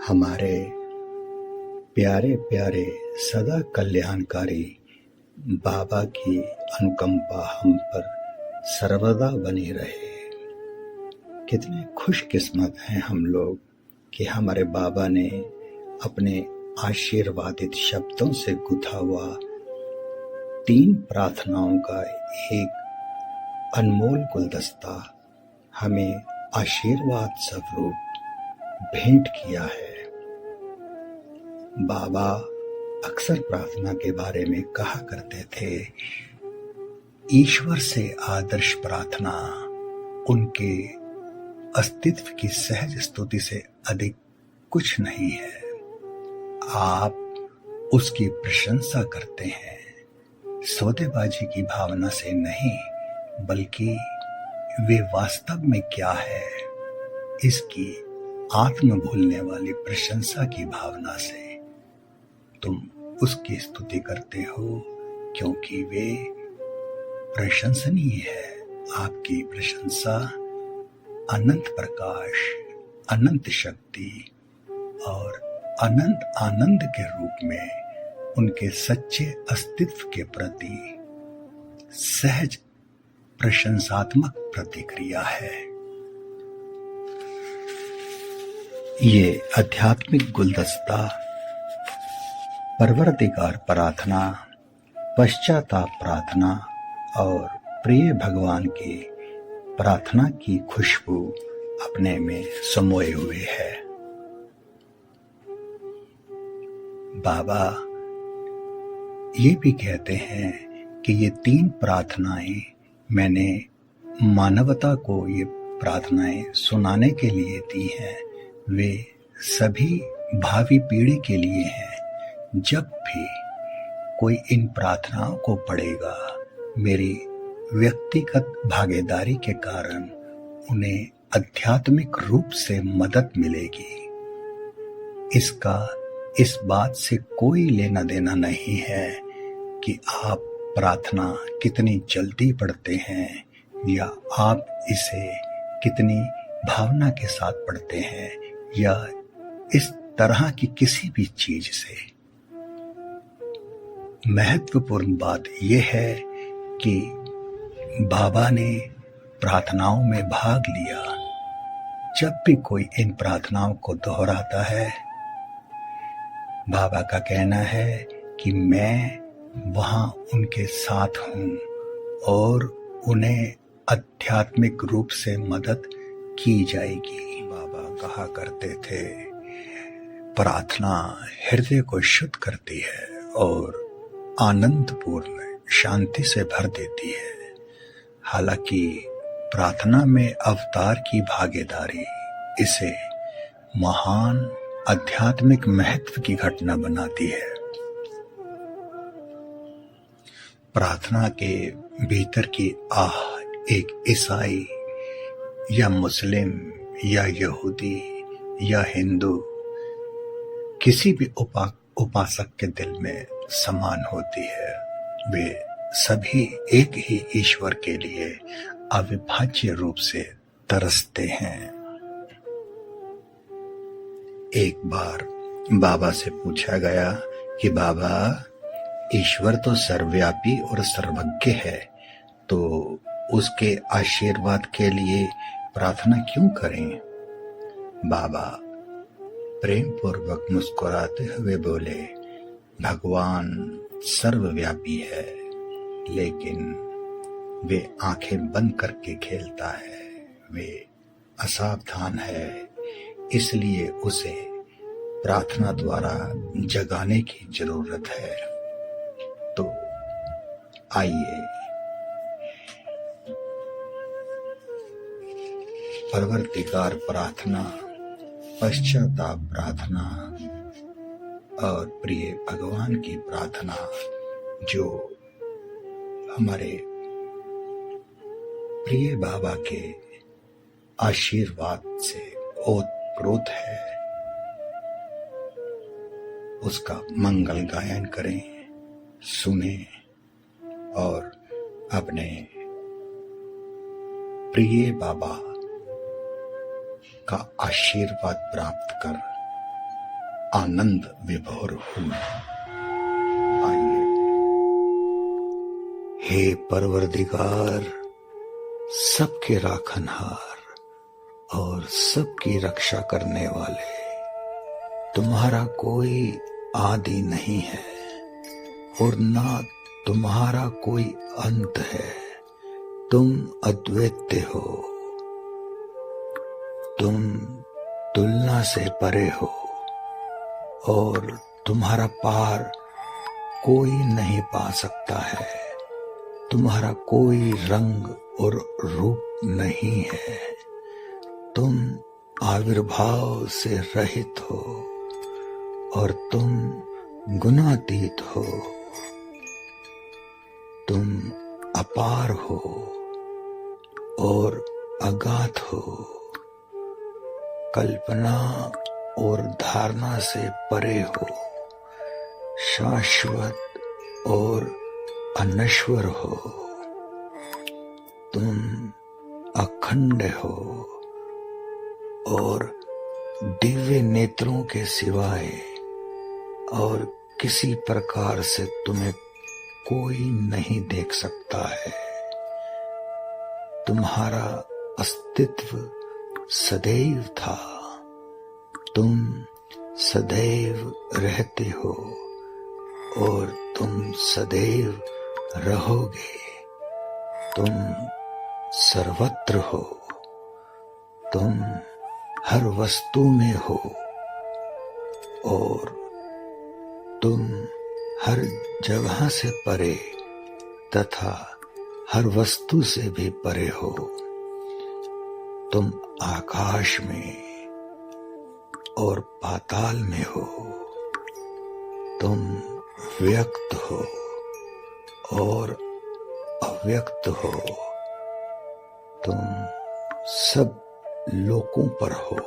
हमारे प्यारे प्यारे सदा कल्याणकारी बाबा की अनुकंपा हम पर सर्वदा बनी रहे। कितने खुशकिस्मत हैं हम लोग कि हमारे बाबा ने अपने आशीर्वादित शब्दों से गुथा हुआ 3 प्रार्थनाओं का एक अनमोल गुलदस्ता हमें आशीर्वाद स्वरूप भेंट किया है। बाबा अक्सर प्रार्थना के बारे में कहा करते थे, ईश्वर से आदर्श प्रार्थना उनके अस्तित्व की सहज स्तुति से अधिक कुछ नहीं है। आप उसकी प्रशंसा करते हैं, सौदेबाजी की भावना से नहीं, बल्कि वे वास्तव में क्या है इसकी आत्म भूलने वाली प्रशंसा की भावना से तुम उसकी स्तुति करते हो, क्योंकि वे प्रशंसनीय है। आपकी प्रशंसा अनंत प्रकाश, अनंत शक्ति और अनंत आनंद के रूप में उनके सच्चे अस्तित्व के प्रति सहज प्रशंसात्मक प्रतिक्रिया है। ये आध्यात्मिक गुलदस्ता परवरदिगार प्रार्थना, पश्चाताप प्रार्थना और प्रिय भगवान की प्रार्थना की खुशबू अपने में समोए हुए है। बाबा ये भी कहते हैं कि ये 3 प्रार्थनाएं मैंने मानवता को ये प्रार्थनाएं सुनाने के लिए दी हैं। वे सभी भावी पीढ़ी के लिए हैं। जब भी कोई इन प्रार्थनाओं को पढ़ेगा, मेरी व्यक्तिगत भागीदारी के कारण उन्हें आध्यात्मिक रूप से मदद मिलेगी। इसका इस बात से कोई लेना देना नहीं है कि आप प्रार्थना कितनी जल्दी पढ़ते हैं या आप इसे कितनी भावना के साथ पढ़ते हैं या इस तरह की किसी भी चीज से। महत्वपूर्ण बात यह है कि बाबा ने प्रार्थनाओं में भाग लिया। जब भी कोई इन प्रार्थनाओं को दोहराता है, बाबा का कहना है कि मैं वहां उनके साथ हूं और उन्हें आध्यात्मिक रूप से मदद की जाएगी। बाबा कहा करते थे, प्रार्थना हृदय को शुद्ध करती है और आनंदपूर्ण शांति से भर देती है। हालांकि प्रार्थना में अवतार की भागीदारी इसे महान आध्यात्मिक महत्व की घटना बनाती है। प्रार्थना के भीतर की आह एक ईसाई या मुस्लिम या यहूदी या हिंदू किसी भी उपासक के दिल में समान होती है। वे सभी एक ही ईश्वर के लिए अविभाज्य रूप से तरसते हैं। एक बार बाबा से पूछा गया कि बाबा, ईश्वर तो सर्वव्यापी और सर्वज्ञ है, तो उसके आशीर्वाद के लिए प्रार्थना क्यों करें? बाबा प्रेम पूर्वक मुस्कुराते हुए बोले, भगवान सर्वव्यापी है, लेकिन वे आंखें बंद करके खेलता है। वे असावधान है, इसलिए उसे प्रार्थना द्वारा जगाने की जरूरत है। तो आइए परवरदिगार प्रार्थना, पश्चाताप प्रार्थना और प्रिय भगवान की प्रार्थना, जो हमारे प्रिय बाबा के आशीर्वाद से ओतप्रोत है, उसका मंगल गायन करें, सुने और अपने प्रिय बाबा का आशीर्वाद प्राप्त कर आनंद विभोर हुई। आइए। हे परवरदिगार, सबके राखनहार और सबकी रक्षा करने वाले, तुम्हारा कोई आदि नहीं है और ना तुम्हारा कोई अंत है। तुम अद्वितीय हो, तुम तुलना से परे हो और तुम्हारा पार कोई नहीं पा सकता है। तुम्हारा कोई रंग और रूप नहीं है। तुम आविर्भाव से रहित हो और तुम गुणातीत हो। तुम अपार हो और अगाध हो, कल्पना और धारणा से परे हो, शाश्वत और अनश्वर हो। तुम अखंड हो और दिव्य नेत्रों के सिवाय और किसी प्रकार से तुम्हें कोई नहीं देख सकता है। तुम्हारा अस्तित्व सदैव था, तुम सदैव रहते हो और तुम सदैव रहोगे। तुम सर्वत्र हो, तुम हर वस्तु में हो और तुम हर जगह से परे तथा हर वस्तु से भी परे हो। तुम आकाश में और पाताल में हो। तुम व्यक्त हो और अव्यक्त हो। तुम सब लोकों पर हो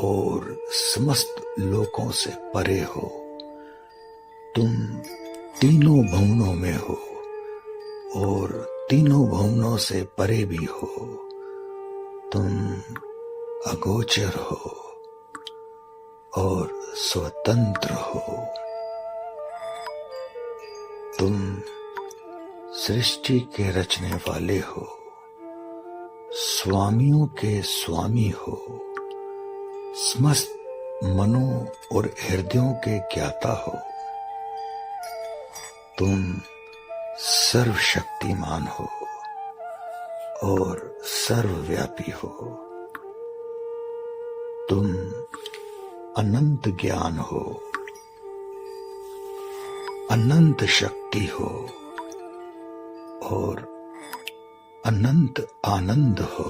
और समस्त लोकों से परे हो। तुम तीनों भुवनों में हो और तीनों भुवनों से परे भी हो। तुम अगोचर हो और स्वतंत्र हो। तुम सृष्टि के रचने वाले हो, स्वामियों के स्वामी हो, समस्त मनों और हृदयों के ज्ञाता हो। तुम सर्वशक्तिमान हो और सर्वव्यापी हो। तुम अनंत ज्ञान हो, अनंत शक्ति हो और अनंत आनंद हो।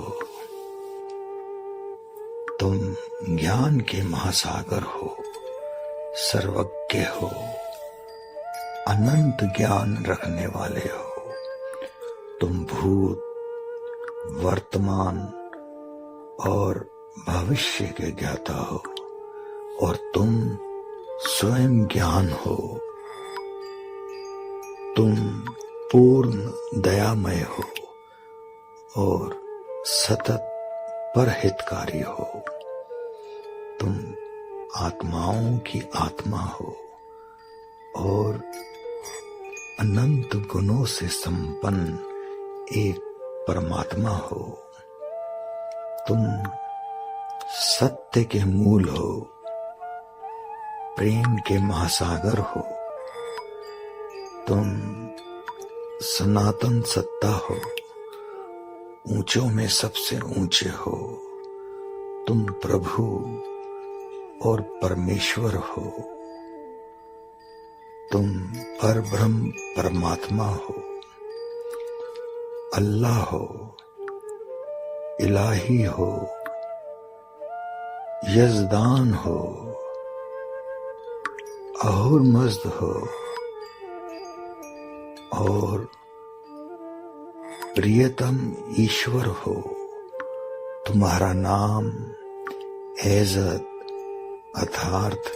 तुम ज्ञान के महासागर हो, सर्वज्ञ हो, अनंत ज्ञान रखने वाले हो। तुम भूत, वर्तमान और भविष्य के ज्ञाता हो और तुम स्वयं ज्ञान हो। तुम पूर्ण दयामय हो और सतत परहितकारी हो। तुम आत्माओं की आत्मा हो और अनंत गुणों से संपन्न एक परमात्मा हो। तुम सत्य के मूल हो, प्रेम के महासागर हो। तुम सनातन सत्ता हो, ऊंचों में सबसे ऊंचे हो। तुम प्रभु और परमेश्वर हो। तुम परब्रह्म परमात्मा हो, अल्लाह हो, इलाही हो, यज़दान हो, अहुरमज़्द हो और प्रियतम ईश्वर हो। तुम्हारा नाम एज़द अर्थात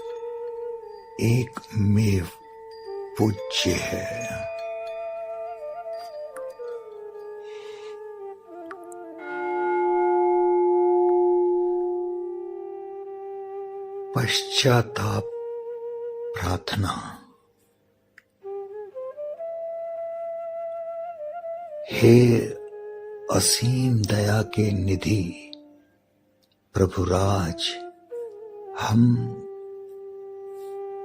एक मेव पूज्य है। पश्चाताप प्रार्थना। हे असीम दया के निधि प्रभुराज, हम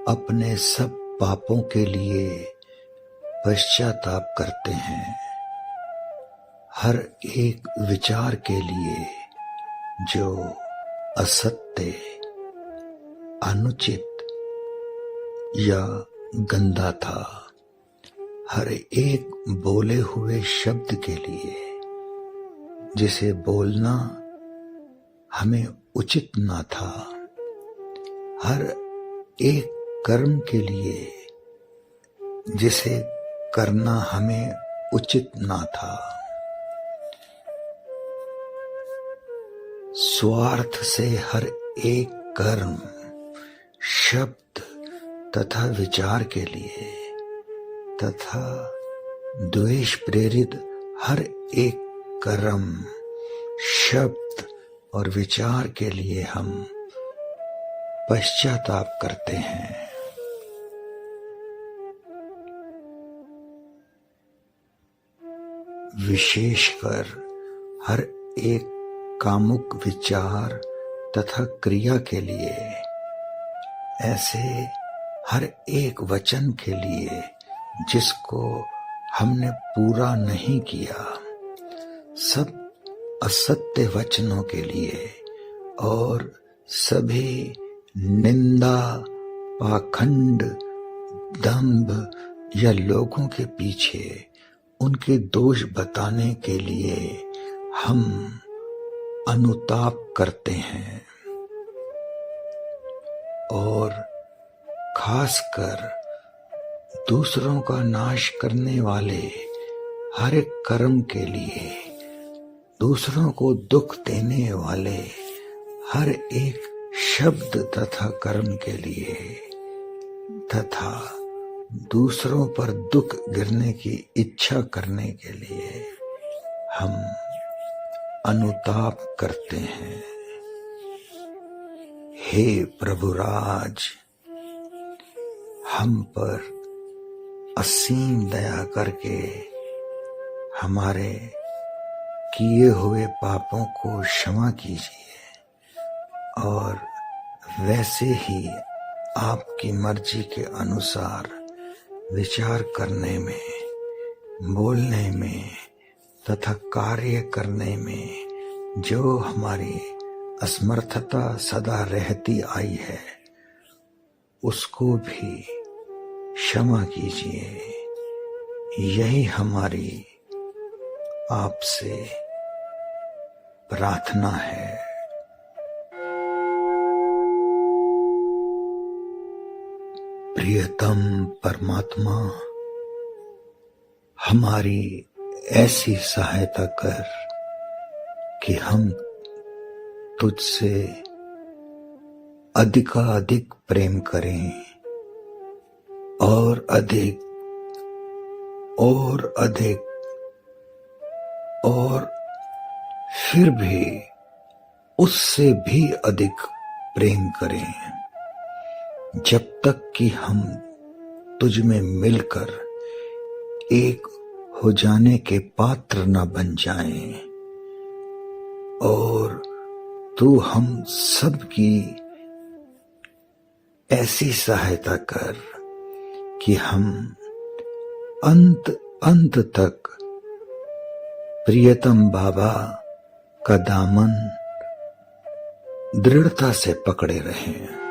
अपने सब पापों के लिए पश्चाताप करते हैं। हर एक विचार के लिए जो असत्य, अनुचित या गंदा था, हर एक बोले हुए शब्द के लिए जिसे बोलना हमें उचित ना था, हर एक कर्म के लिए जिसे करना हमें उचित ना था, स्वार्थ से हर एक कर्म, शब्द तथा विचार के लिए तथा द्वेष प्रेरित हर एक कर्म, शब्द और विचार के लिए हम पश्चाताप करते हैं। विशेषकर हर एक कामुक विचार तथा क्रिया के लिए, ऐसे हर एक वचन के लिए जिसको हमने पूरा नहीं किया, सब असत्य वचनों के लिए और सभी निंदा, पाखंड, दंभ या लोगों के पीछे उनके दोष बताने के लिए हम अनुताप करते हैं। और खासकर दूसरों का नाश करने वाले हर एक कर्म के लिए, दूसरों को दुख देने वाले हर एक शब्द तथा कर्म के लिए तथा दूसरों पर दुख गिरने की इच्छा करने के लिए हम अनुताप करते हैं। हे प्रभुराज, हम पर असीम दया करके हमारे किए हुए पापों को क्षमा कीजिए और वैसे ही आपकी मर्जी के अनुसार विचार करने में, बोलने में तथा कार्य करने में जो हमारी असमर्थता सदा रहती आई है, उसको भी क्षमा कीजिए। यही हमारी आपसे प्रार्थना है। प्रियतम परमात्मा, हमारी ऐसी सहायता कर कि हम तुझसे अधिकाधिक प्रेम करें और अधिक और अधिक, और फिर भी उससे भी अधिक प्रेम करें, जब तक कि हम तुझ में मिलकर एक हो जाने के पात्र न बन जाएं और तू हम सब की ऐसी सहायता कर कि हम अंत तक प्रियतम बाबा का दामन दृढ़ता से पकड़े रहें।